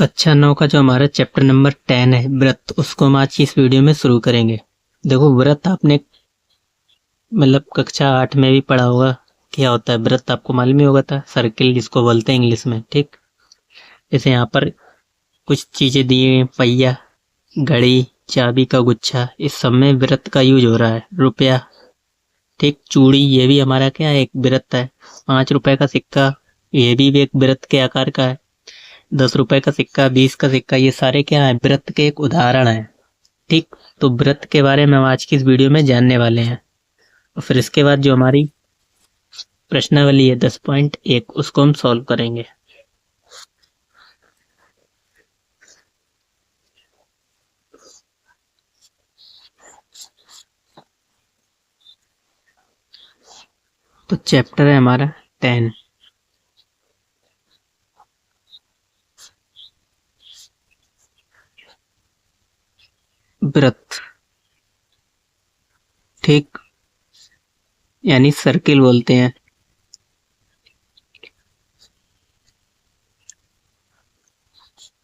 कक्षा 9 का जो हमारा चैप्टर नंबर 10 है व्रत, उसको हम आज की इस वीडियो में शुरू करेंगे। देखो, व्रत आपने मतलब कक्षा 8 में भी पढ़ा होगा। क्या होता है व्रत, आपको मालूम ही होगा था। सर्किल जिसको बोलते हैं इंग्लिश में, ठीक। जैसे यहाँ पर कुछ चीजें दी हैं, पहिया, घड़ी, चाबी का गुच्छा, इस सब में व्रत का यूज हो रहा है। रुपया, ठीक। चूड़ी, ये भी हमारा क्या है, एक व्रत है। 5 रुपए का सिक्का, ये भी एक व्रत के आकार का है। 10 रुपए का सिक्का, 20 का सिक्का, ये सारे क्या है, व्रत के एक उदाहरण है, ठीक। तो व्रत के बारे में हम आज की इस वीडियो में जानने वाले हैं। और फिर इसके बाद जो हमारी प्रश्नावली है 10.1, उसको हम सॉल्व करेंगे। तो चैप्टर है हमारा 10। व्रत, ठीक, यानी सर्किल बोलते हैं।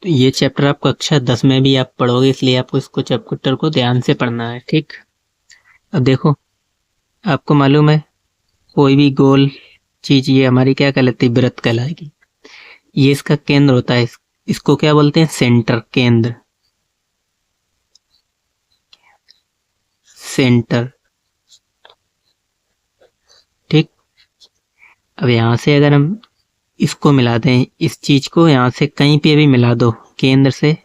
तो ये चैप्टर आप कक्षा 10 में भी आप पढ़ोगे, इसलिए आपको इसको चैप्टर को ध्यान से पढ़ना है, ठीक। अब देखो, आपको मालूम है कोई भी गोल चीज ये हमारी क्या कहलाती है, व्रत कहलाएगी। ये इसका केंद्र होता है, इसको क्या बोलते हैं, सेंटर, केंद्र, सेंटर, ठीक। अब यहां से अगर हम इसको मिला दें, इस चीज को यहां से कहीं पे भी मिला दो केंद्र से,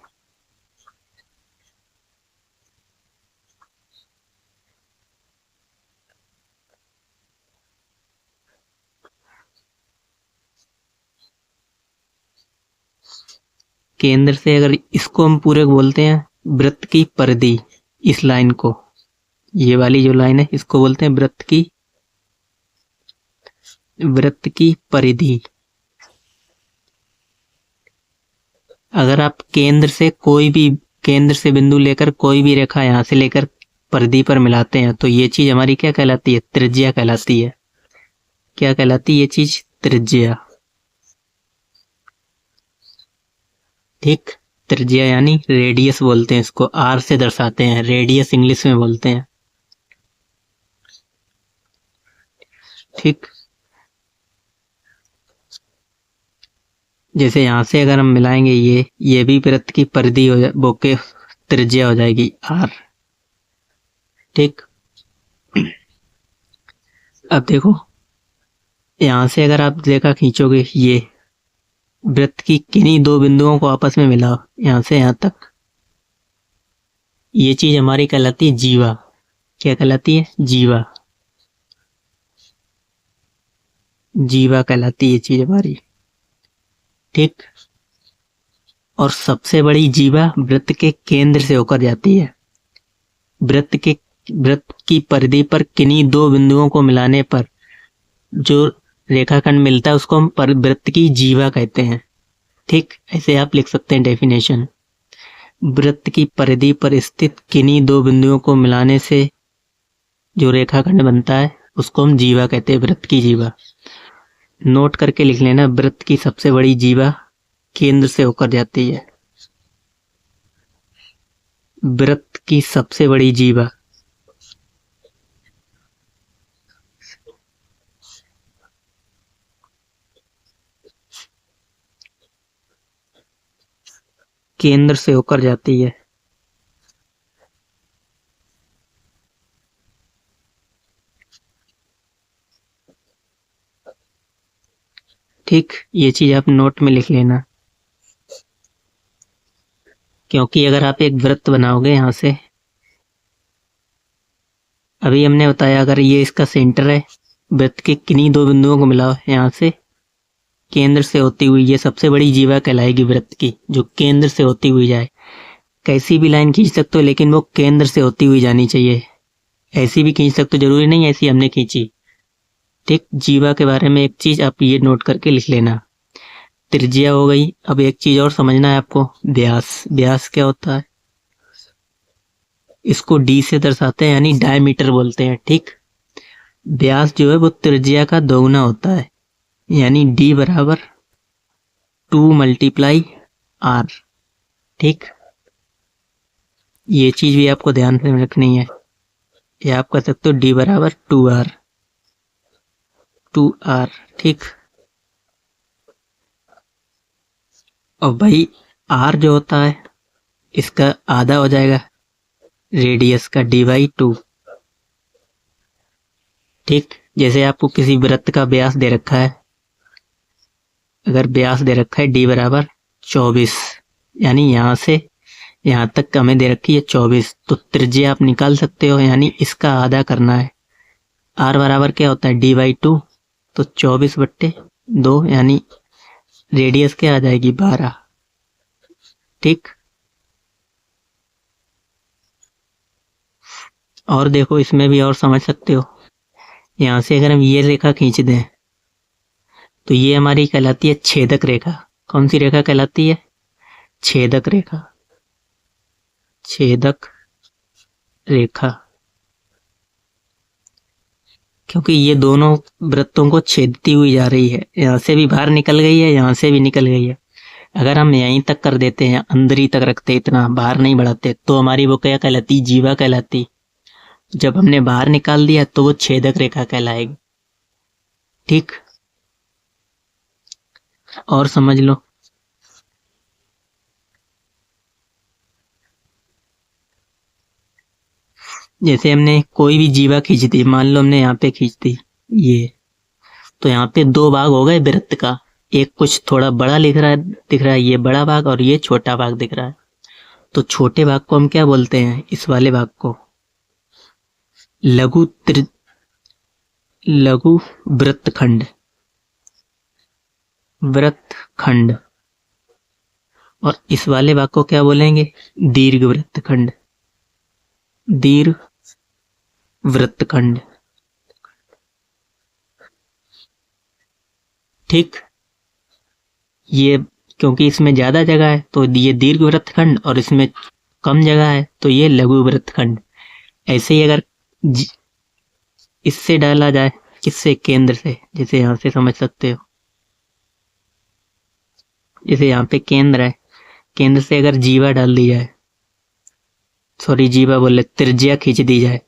केंद्र से अगर इसको हम पूरे बोलते हैं वृत्त की परिधि। इस लाइन को, ये वाली जो लाइन है, इसको बोलते हैं वृत्त की परिधि। अगर आप केंद्र से बिंदु लेकर कोई भी रेखा यहां से लेकर परिधि पर मिलाते हैं, तो ये चीज हमारी क्या कहलाती है, त्रिज्या कहलाती है। क्या कहलाती है ये चीज, त्रिज्या, ठीक। त्रिज्या यानी रेडियस बोलते हैं इसको, आर से दर्शाते हैं, रेडियस इंग्लिश में बोलते हैं, ठीक। जैसे यहां से अगर हम मिलाएंगे, ये भी वृत्त की परिधि हो जाए, बोके त्रिज्या हो जाएगी आर, ठीक। अब देखो, यहां से अगर आप रेखा खींचोगे, ये वृत्त की किन्हीं दो बिंदुओं को आपस में मिलाओ, यहां से यहां तक, ये चीज हमारी कहलाती है जीवा। क्या कहलाती है, जीवा, जीवा कहलाती है ये चीज हमारी, ठीक। और सबसे बड़ी जीवा वृत्त के केंद्र से होकर जाती है। वृत्त की परिधि पर किन्हीं दो बिंदुओं को मिलाने पर जो रेखाखंड मिलता है, उसको हम वृत्त की जीवा कहते हैं, ठीक। ऐसे आप लिख सकते हैं डेफिनेशन, वृत्त की परिधि पर स्थित किन्हीं दो बिंदुओं को मिलाने से जो रेखाखंड बनता है, उसको हम जीवा कहते हैं, वृत्त की जीवा। नोट करके लिख लेना, वृत्त की सबसे बड़ी जीवा केंद्र से होकर जाती है। वृत्त की सबसे बड़ी जीवा केंद्र से होकर जाती है, ठीक। ये चीज आप नोट में लिख लेना, क्योंकि अगर आप एक वृत्त बनाओगे यहां से, अभी हमने बताया अगर ये इसका सेंटर है, वृत्त के किन्हीं दो बिंदुओं को मिलाओ यहां से, केंद्र से होती हुई, ये सबसे बड़ी जीवा कहलाएगी वृत्त की, जो केंद्र से होती हुई जाए। कैसी भी लाइन खींच सकते हो, लेकिन वो केंद्र से होती हुई जानी चाहिए। ऐसी भी खींच सकते हो, जरूरी नहीं ऐसी हमने खींची, ठीक। जीवा के बारे में एक चीज आप ये नोट करके लिख लेना, त्रिज्या हो गई। अब एक चीज और समझना है आपको, व्यास। व्यास क्या होता है, इसको डी से दर्शाते हैं, यानी डायमीटर बोलते हैं, ठीक। व्यास जो है वो त्रिज्या का दोगुना होता है, यानी डी बराबर 2 × आर। ठीक, ये चीज भी आपको ध्यान में रखनी है। ये आप कर सकते हो डी बराबर 2r, 2r। ठीक, और भाई आर जो होता है इसका आधा हो जाएगा रेडियस का d/2। ठीक, जैसे आपको किसी वृत्त का व्यास दे रखा है, अगर व्यास दे रखा है d बराबर 24, यानी यहां से यहां तक हमें दे रखी है 24, तो त्रिज्या आप निकाल सकते हो, यानी इसका आधा करना है। r बराबर क्या होता है d/2, तो 24/2, यानी रेडियस क्या आ जाएगी 12। ठीक, और देखो इसमें भी और समझ सकते हो, यहां से अगर हम ये रेखा खींच दें तो ये हमारी कहलाती है छेदक रेखा। कौन सी रेखा कहलाती है? छेदक रेखा, छेदक रेखा, क्योंकि ये दोनों वृत्तों को छेदती हुई जा रही है। यहां से भी बाहर निकल गई है, यहां से भी निकल गई है। अगर हम यहीं तक कर देते हैं, अंदर ही तक रखते, इतना बाहर नहीं बढ़ाते, तो हमारी वो क्या कहलाती? जीवा कहलाती। जब हमने बाहर निकाल दिया तो वो छेदक रेखा कहलाएगी। ठीक, और समझ लो, जैसे हमने कोई भी जीवा खींच दी, मान लो हमने यहाँ पे खींच दी ये, तो यहाँ पे दो भाग हो गए वृत्त का। एक कुछ थोड़ा बड़ा दिख रहा है ये बड़ा भाग, और ये छोटा भाग दिख रहा है। तो छोटे भाग को हम क्या बोलते हैं? इस वाले भाग को लघु वृत्तखंड, वृत्तखंड। और इस वाले भाग को क्या बोलेंगे? दीर्घ वृत्तखंड, दीर्घ वृत्तखंड। ठीक, ये क्योंकि इसमें ज्यादा जगह है तो ये दीर्घ वृत्तखंड, और इसमें कम जगह है तो ये लघु वृत्तखंड। ऐसे ही अगर इससे डाला जाए, किससे? केंद्र से, जैसे यहां से समझ सकते हो, जैसे यहाँ पे केंद्र है, केंद्र से अगर जीवा डाल दी जाए, सॉरी जीवा बोले, त्रिज्या खींच दी जाए।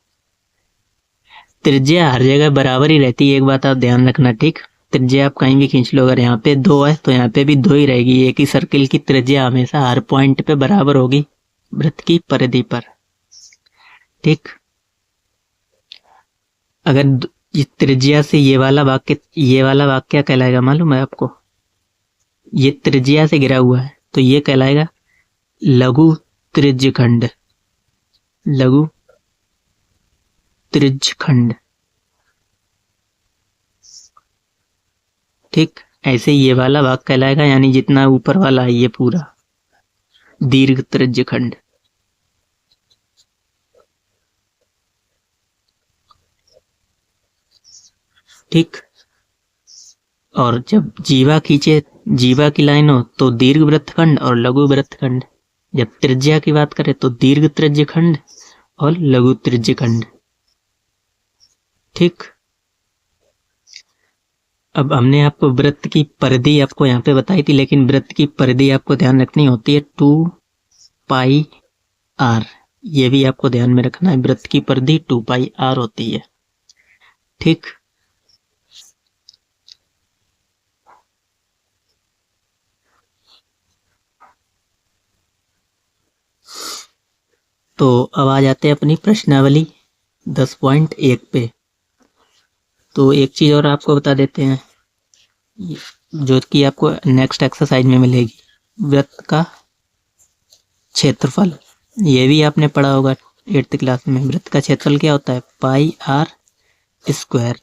त्रिज्या हर जगह बराबर ही रहती है, एक बात आप ध्यान रखना। ठीक, त्रिज्या आप कहीं भी खींच लो, अगर यहाँ पे 2 है तो यहाँ पे भी 2 ही रहेगी। एक ही सर्किल की त्रिज्या हमेशा हर पॉइंट पे बराबर होगी वृत्त की परिधि पर। ठीक, अगर ये त्रिज्या से ये वाला भाग क्या कहलाएगा मालूम है आपको? ये त्रिज्या से घिरा हुआ है तो ये कहलाएगा लघु त्रिज्यखंड, लघु त्रिज्यखंड। ठीक, ऐसे ये वाला भाग कहलाएगा, यानी जितना ऊपर वाला है ये पूरा दीर्घ त्रिज्यखंड। ठीक, और जब जीवा खींचे, जीवा की लाइन हो तो दीर्घ वृत्तखंड और लघु वृत्तखंड। जब त्रिज्या की बात करें तो दीर्घ त्रिज्यखंड और लघु त्रिज्यखंड। ठीक, अब हमने आपको वृत्त की परिधि आपको यहाँ पे बताई थी, लेकिन वृत्त की परिधि आपको ध्यान रखनी होती है 2πr। ये भी आपको ध्यान में रखना है, वृत्त की परिधि 2πr होती है। ठीक, तो अब आ जाते हैं अपनी प्रश्नावली 10.1 पे। तो एक चीज और आपको बता देते हैं, जो कि आपको नेक्स्ट एक्सरसाइज में मिलेगी, वृत्त का क्षेत्रफल। ये भी आपने पढ़ा होगा 8th क्लास में। वृत्त का क्षेत्रफल क्या होता है? πr²।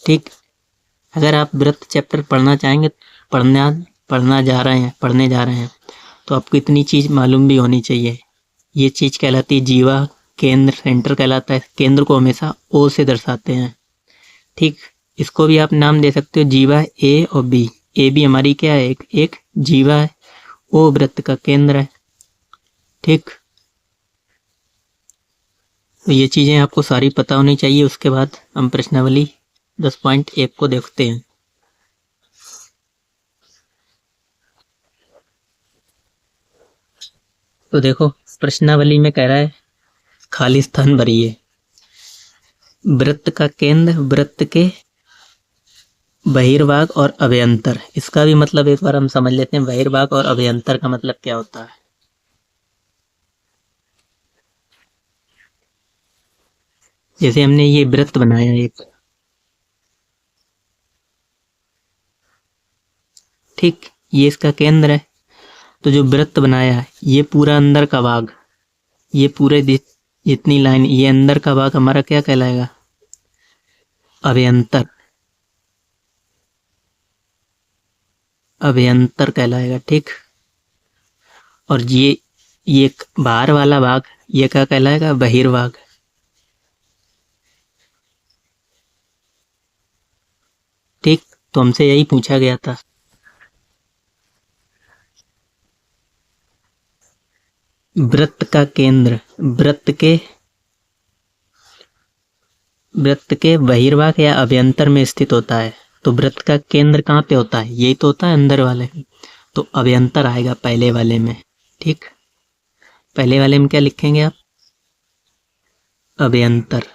ठीक, अगर आप वृत्त चैप्टर पढ़ना चाहेंगे, पढ़ने जा रहे हैं तो आपको इतनी चीज मालूम भी होनी चाहिए। ये चीज कहलाती है जीवा, केंद्र सेंटर कहलाता है। केंद्र को हमेशा ओ से दर्शाते हैं। ठीक, इसको भी आप नाम दे सकते हो जीवा ए और बी। ए भी हमारी क्या है? एक जीवा है, ओ वृत्त का केंद्र है। ठीक, तो ये चीजें आपको सारी पता होनी चाहिए। उसके बाद हम प्रश्नावली 10.1 को देखते हैं। तो देखो प्रश्नावली में कह रहा है खाली स्थान भरिए। वृत्त का केंद्र, वृत्त के बहिर्भाग और अभ्यंतर, इसका भी मतलब एक बार हम समझ लेते हैं। बहिर्भाग और अभ्यंतर का मतलब क्या होता है। जैसे हमने ये वृत्त बनाया एक, ठीक, ये इसका केंद्र है। तो जो वृत्त बनाया है ये पूरा अंदर का भाग, ये पूरे जितनी लाइन, ये अंदर का भाग हमारा क्या कहलाएगा, अभ्यंतर, अभ्यंतर कहलाएगा, ठीक। और ये बाहर वाला भाग ये क्या कहलाएगा, बहिर्भाग। ठीक, तो हमसे यही पूछा गया था। वृत्त का केंद्र वृत्त के बहिर्भाग या अभ्यंतर में स्थित होता है। तो वृत्त का केंद्र कहाँ पे होता है, यही तो होता है अंदर वाले। तो अभ्यंतर आएगा पहले वाले में, ठीक। पहले वाले में क्या लिखेंगे आप, अभ्यंतर।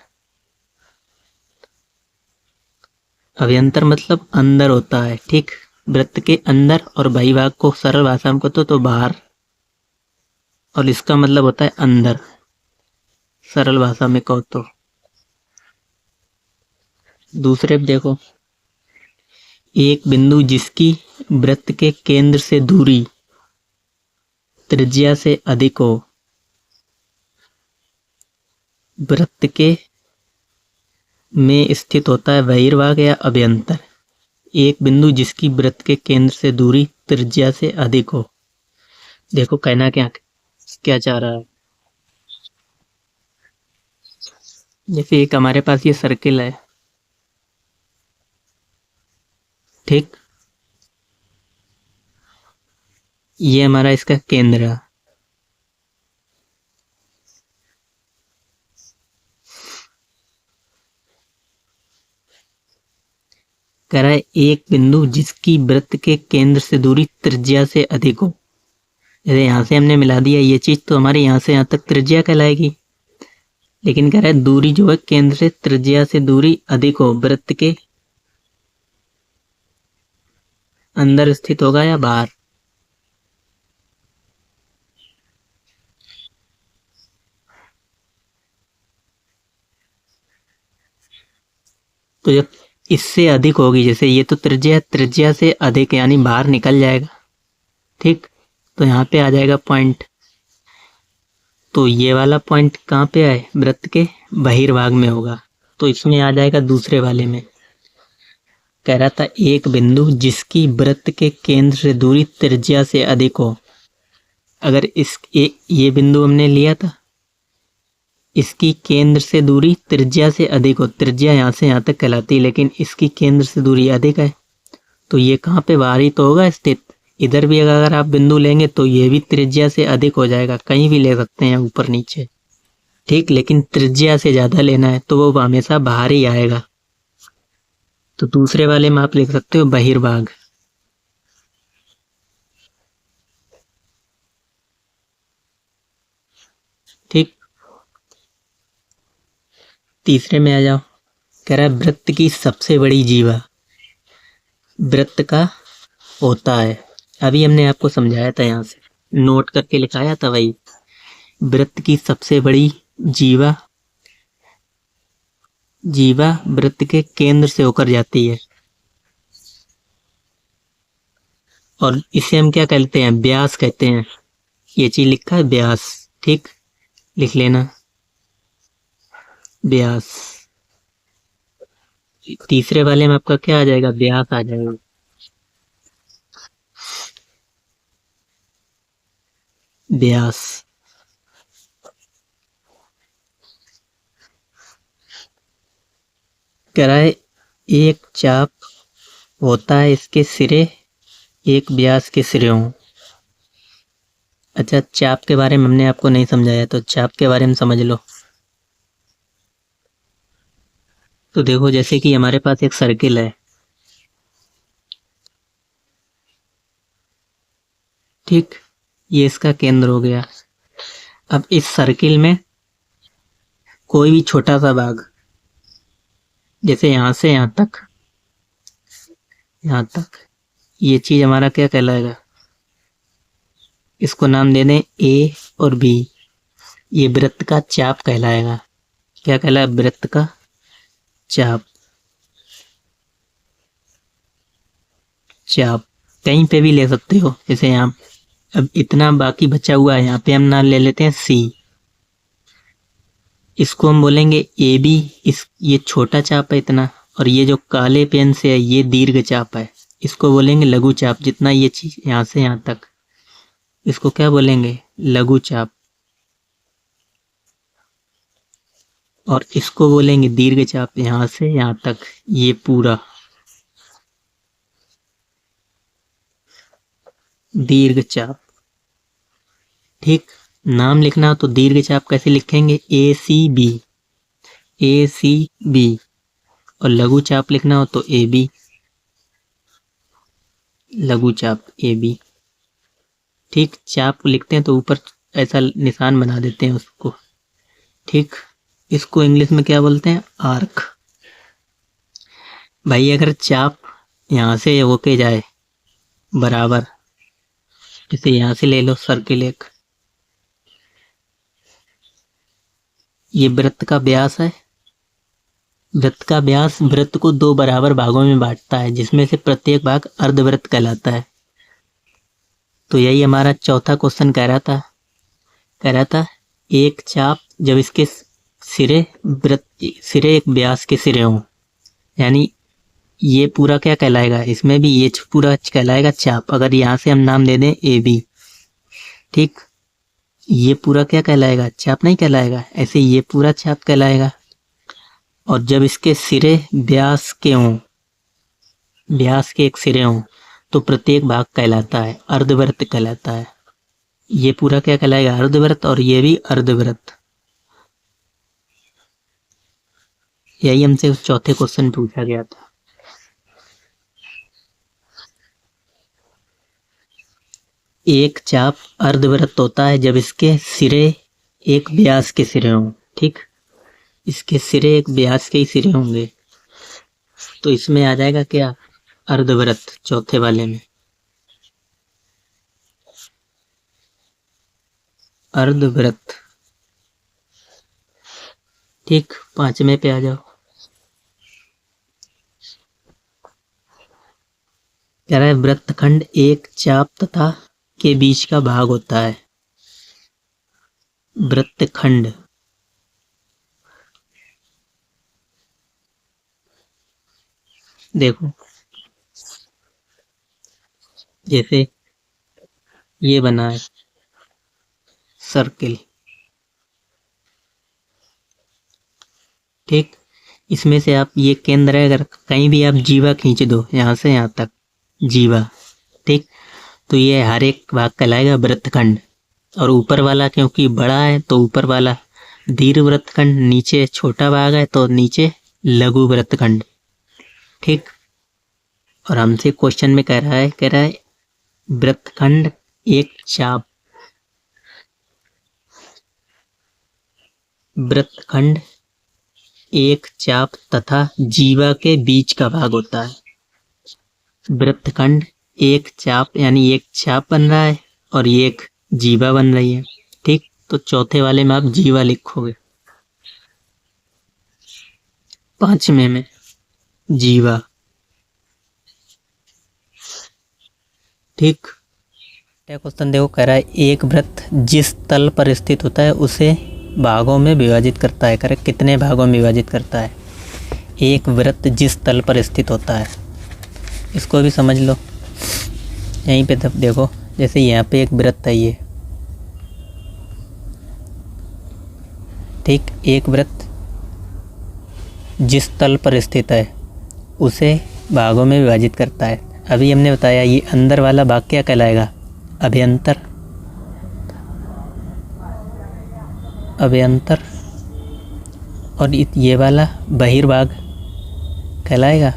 अभ्यंतर मतलब अंदर होता है, ठीक। वृत्त के अंदर, और बहिर्भाग को सरल भाषा में कहते तो बाहर, और इसका मतलब होता है अंदर, सरल भाषा में कहो तो। दूसरे पे देखो, एक बिंदु जिसकी वृत्त के केंद्र से दूरी त्रिज्या से अधिक हो, वृत्त के में स्थित होता है बहिर्भाग या अभ्यंतर। एक बिंदु जिसकी वृत्त के केंद्र से दूरी त्रिज्या से अधिक हो। देखो कहना क्या क्या चाह रहा है। जैसे एक हमारे पास ये सर्किल है, ठीक, ये हमारा इसका केंद्र है। कह रहा है एक बिंदु जिसकी वृत्त के केंद्र से दूरी त्रिज्या से अधिक हो। जैसे यहाँ से हमने मिला दिया ये चीज, तो हमारे यहाँ से यहाँ तक त्रिज्या कहलाएगी। लेकिन कह रहा है दूरी जो है केंद्र से त्रिज्या से दूरी अधिक हो, वृत्त के अंदर स्थित होगा या बाहर। तो जब इससे अधिक होगी, जैसे ये तो त्रिज्या से अधिक यानी बाहर निकल जाएगा, ठीक। तो यहाँ पे आ जाएगा पॉइंट। तो ये वाला पॉइंट कहाँ पे आए, वृत्त के बहिर्भाग में होगा। तो इसमें आ जाएगा दूसरे वाले में। कह रहा था एक बिंदु जिसकी वृत्त के केंद्र से दूरी त्रिज्या से अधिक हो। अगर ये बिंदु हमने लिया था, इसकी केंद्र से दूरी त्रिज्या से अधिक हो, त्रिज्या यहाँ से यहाँ तक कहलाती है, लेकिन इसकी केंद्र से दूरी अधिक है, तो ये कहाँ पे बाहरी तो होगा स्थित। इधर भी अगर आप बिंदु लेंगे तो ये भी त्रिज्या से अधिक हो जाएगा, कहीं भी ले सकते हैं ऊपर नीचे, ठीक। लेकिन त्रिज्या से ज्यादा लेना है तो वो हमेशा बाहर ही आएगा। तो दूसरे वाले में आप लिख सकते हो बहिर्भाग, ठीक। तीसरे में आ जाओ। कह रहा है वृत्त की सबसे बड़ी जीवा वृत्त का होता है। अभी हमने आपको समझाया था, यहाँ से नोट करके लिखाया था वही। वृत्त की सबसे बड़ी जीवा वृत्त के केंद्र से होकर जाती है, और इसे हम क्या कहते हैं, व्यास कहते हैं। ये चीज लिखा है व्यास, ठीक, लिख लेना व्यास। तीसरे वाले में आपका क्या आ जाएगा, व्यास आ जाएगा। व्यास। कह रहा है एक चाप होता है, इसके सिरे एक व्यास के सिरे हों। अच्छा, चाप के बारे में हमने आपको नहीं समझाया, तो चाप के बारे में समझ लो। तो देखो जैसे कि हमारे पास एक सर्किल है, ठीक, ये इसका केंद्र हो गया। अब इस सर्किल में कोई भी छोटा सा भाग, जैसे यहाँ से यहाँ तक, ये चीज हमारा क्या कहलाएगा? इसको नाम दे दें ए और बी। ये वृत्त का चाप कहलाएगा। क्या कहलाएगा? वृत्त का चाप। कहीं पे भी ले सकते हो, जैसे यहाँ अब इतना बाकी बचा हुआ है, यहाँ पे हम नाम ले लेते हैं सी। इसको हम बोलेंगे ए बी। ये छोटा चाप है इतना, और ये जो काले पेन से है ये दीर्घ चाप है, इसको बोलेंगे लघु चाप। जितना ये चीज यहाँ से यहाँ तक, इसको क्या बोलेंगे? लघु चाप। और इसको बोलेंगे दीर्घ चाप, यहाँ से यहाँ तक ये पूरा दीर्घ चाप। ठीक, नाम लिखना हो तो दीर्घ चाप कैसे लिखेंगे? ए सी बी। और लघु चाप लिखना हो तो ए बी, लघु चाप ए बी। ठीक, चाप लिखते हैं तो ऊपर ऐसा निशान बना देते हैं उसको। ठीक, इसको इंग्लिश में क्या बोलते हैं? आर्क। भाई अगर चाप यहाँ से होके जाए बराबर, जैसे यहाँ से ले लो सर्किल एक, ये वृत्त का व्यास है। वृत्त का व्यास वृत्त को दो बराबर भागों में बांटता है, जिसमें से प्रत्येक भाग अर्धवृत्त कहलाता है। तो यही हमारा चौथा क्वेश्चन कह रहा था एक चाप जब इसके सिरे एक व्यास के सिरे हों, यानी ये पूरा क्या कहलाएगा? इसमें भी ये पूरा कहलाएगा चाप। अगर यहाँ से हम नाम दे दें ए बी, ठीक, ये पूरा क्या कहलाएगा? चाप नहीं कहलाएगा। ऐसे ये पूरा चाप कहलाएगा। और जब इसके सिरे व्यास के हों, व्यास के एक सिरे हों, तो प्रत्येक भाग कहलाता है अर्धवृत्त कहलाता है। ये पूरा क्या कहलाएगा? अर्धवृत्त। और ये भी अर्धवृत्त। यही हमसे उस चौथे क्वेश्चन पूछा गया था। एक चाप अर्धवृत्त होता है जब इसके सिरे एक व्यास के सिरे हों। ठीक, इसके सिरे एक व्यास के ही सिरे होंगे, तो इसमें आ जाएगा क्या? अर्धवृत्त, चौथे वाले में अर्धवृत्त। ठीक, पांचवें पे आ जाओ। कह रहा है वृत्तखंड एक चाप तथा के बीच का भाग होता है। वृत्तखंड देखो, जैसे ये बना है सर्किल। ठीक, इसमें से आप ये केंद्र है, अगर कहीं भी आप जीवा खींच दो यहाँ से यहाँ तक जीवा, ठीक, तो ये हर एक भाग कहलाएगा वृत्तखंड। और ऊपर वाला क्योंकि बड़ा है तो ऊपर वाला दीर्घ वृत्तखंड, नीचे छोटा भाग है तो नीचे लघु वृत्तखंड। ठीक, और हमसे क्वेश्चन में कह रहा है वृत्तखंड एक चाप, वृत्तखंड एक चाप तथा जीवा के बीच का भाग होता है। वृत्तखंड एक चाप, यानी एक चाप बन रहा है और एक जीवा बन रही है। ठीक, तो चौथे वाले में आप जीवा लिखोगे, पांचवें में जीवा। ठीक, क्वेश्चन देखो, कह रहा है एक वृत्त जिस तल पर स्थित होता है उसे भागों में विभाजित करता है। करें कितने भागों में विभाजित करता है? एक वृत्त जिस तल पर स्थित होता है, इसको भी समझ लो। यहीं पे तब देखो, जैसे यहाँ पे एक वृत्त है ये, ठीक, एक वृत्त जिस तल पर स्थित है उसे भागों में विभाजित करता है। अभी हमने बताया ये अंदर वाला भाग क्या कहलाएगा? अभ्यंतर। अभ्यंतर। और ये वाला बहिर्भाग कहलाएगा।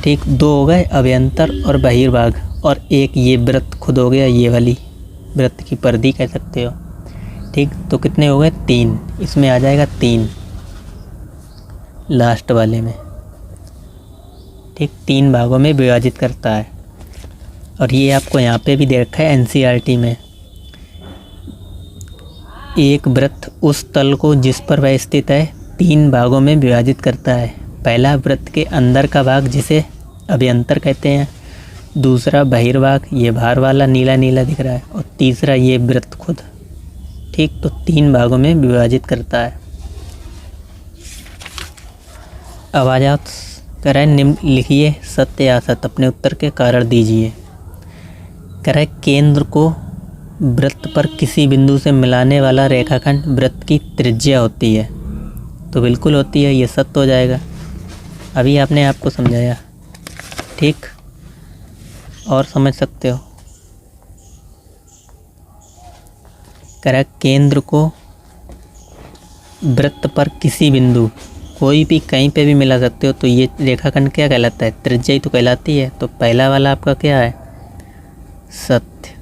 ठीक, दो हो गए, अभ्यंतर और बहिर्भाग। और एक ये वृत्त खुद हो गया, ये वाली वृत्त की परिधि कह सकते हो। ठीक, तो कितने हो गए? 3। इसमें आ जाएगा 3 लास्ट वाले में। ठीक, 3 भागों में विभाजित करता है। और ये आपको यहाँ पे भी दे रखा है एनसीईआरटी में। एक वृत्त उस तल को जिस पर वह स्थित है 3 भागों में विभाजित करता है। पहला वृत्त के अंदर का भाग जिसे अभ्यंतर कहते हैं, दूसरा बहिर्भाग, ये बाहर वाला नीला नीला दिख रहा है, और तीसरा ये वृत्त खुद। ठीक, तो 3 भागों में विभाजित करता है। अब आ जाओ, कह रहा है निम्न लिखिए सत्य या असत, अपने उत्तर के कारण दीजिए। कह रहा है केंद्र को वृत्त पर किसी बिंदु से मिलाने वाला रेखाखंड वृत्त की त्रिज्या होती है। तो बिल्कुल होती है, ये सत्य हो जाएगा। अभी आपने आपको समझाया। ठीक, और समझ सकते हो। कह रहा है केंद्र को वृत्त पर किसी बिंदु, कोई भी कहीं पे भी मिला सकते हो, तो ये रेखाखंड क्या कहलाता है? त्रिज्या ही तो कहलाती है। तो पहला वाला आपका क्या है? सत्य।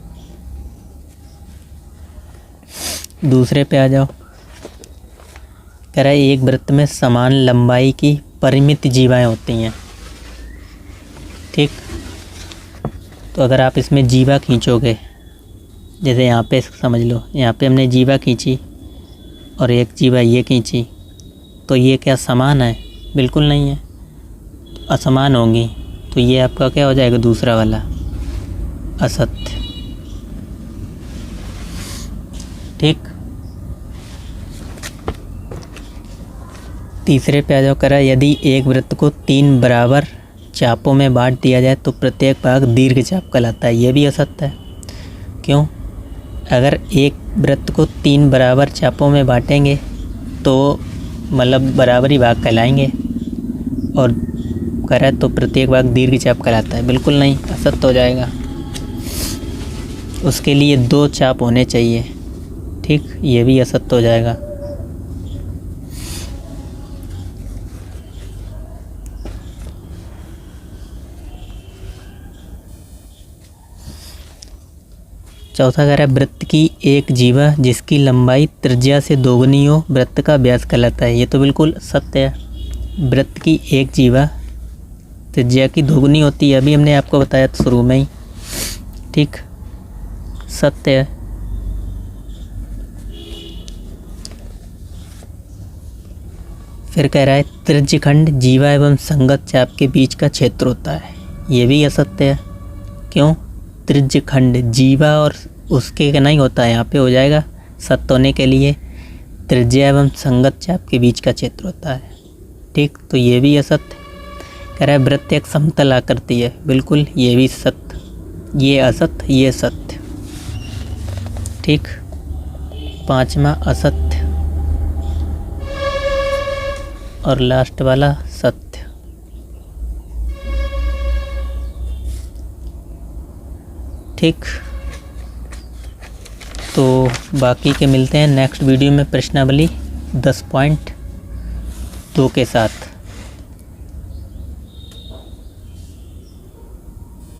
दूसरे पे आ जाओ। कह रहा है एक वृत्त में समान लंबाई की परिमित जीवाएं होती हैं। ठीक, तो अगर आप इसमें जीवा खींचोगे, जैसे यहाँ पे समझ लो, यहाँ पे हमने जीवा खींची और एक जीवा ये खींची, तो ये क्या समान है? बिल्कुल नहीं है, असमान होंगी। तो ये आपका क्या हो जाएगा? दूसरा वाला असत्य। ठीक, तीसरे पे आ जाओ। करा यदि एक वृत्त को 3 बराबर चापों में बांट दिया जाए तो प्रत्येक भाग दीर्घ चाप कहलाता है। ये भी असत्य है। क्यों? अगर एक वृत्त को 3 बराबर चापों में बांटेंगे तो मतलब बराबरी भाग कहलाएंगे, और करा तो प्रत्येक भाग दीर्घ चाप कहलाता है। बिल्कुल नहीं, असत्य हो जाएगा। उसके लिए 2 चाप होने चाहिए। ठीक, ये भी असत्य हो जाएगा। चौथा कह रहा है वृत्त की एक जीवा जिसकी लंबाई त्रिज्या से दोगुनी हो वृत्त का व्यास कहलाता है। ये तो बिल्कुल सत्य है। वृत्त की एक जीवा त्रिज्या की दोगुनी होती है, अभी हमने आपको बताया था शुरू में ही। ठीक, सत्य है। फिर कह रहा है त्रिज्यखंड जीवा एवं संगत चाप के बीच का क्षेत्र होता है। ये भी असत्य है। क्यों? त्रिज्यखंड जीवा और उसके का नहीं होता है, यहाँ पे हो जाएगा सत्य होने के लिए त्रिज्या एवं संगत चाप के बीच का क्षेत्र होता है। ठीक, तो ये भी असत्य। कह रहा है वृत्त एक समतल आकृति है। बिल्कुल, ये भी सत्य। ये असत्य, ये सत्य। ठीक, 5वां असत्य और लास्ट वाला सत्य। ठीक, तो बाकी के मिलते हैं नेक्स्ट वीडियो में प्रश्नावली 10.2 के साथ।